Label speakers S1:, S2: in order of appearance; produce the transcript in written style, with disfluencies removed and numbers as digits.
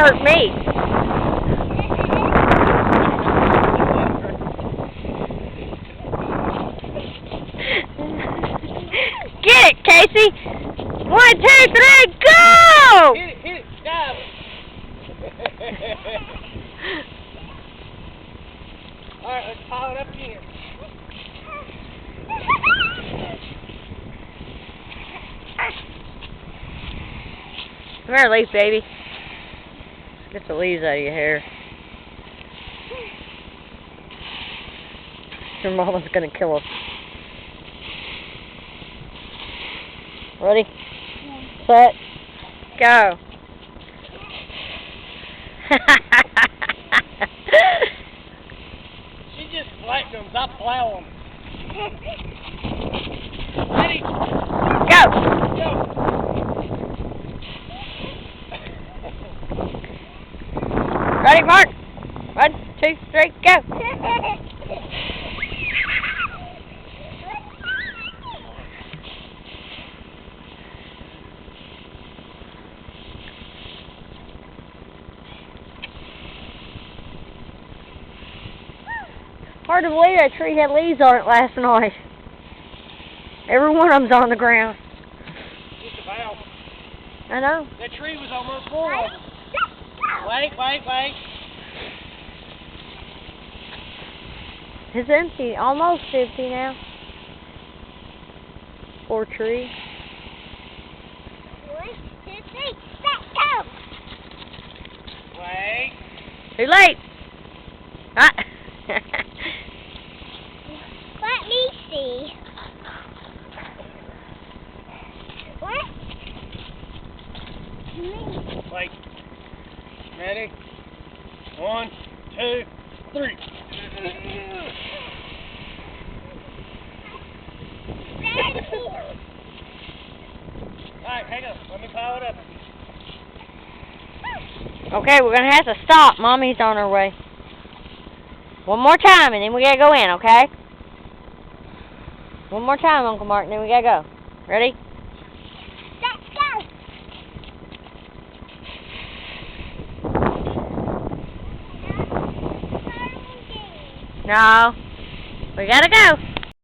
S1: hurt me. Get it, Casey. 1, 2, 3, go!
S2: Hit it, dive. Alright, let's pile it up again.
S1: Come here, Leaf, baby. Let's get the leaves out of your hair. Your mama's gonna kill us. Ready? Set. Go.
S2: She just flapped them. I plow them. Ready?
S1: Go.
S2: Go.
S1: Ready, Mark? 1, 2, 3, go. Hard to believe that tree had leaves on it last night. Every one of them's on the ground.
S2: Just about.
S1: I know.
S2: That tree was almost full of them. Wait.
S1: It's empty. Almost empty now. Poor tree.
S3: 1, 2, 3, let's go!
S2: Wait.
S1: Too late. Ah.
S3: Let me see. What?
S2: Wait. Ready? 1, 2, 3. Alright, hang on. Let me pile it up.
S1: Okay, we're gonna have to stop. Mommy's on her way. One more time, and then we gotta go in, okay? One more time, Uncle Martin, then we gotta go. Ready?
S3: Let's go!
S1: No. We gotta go.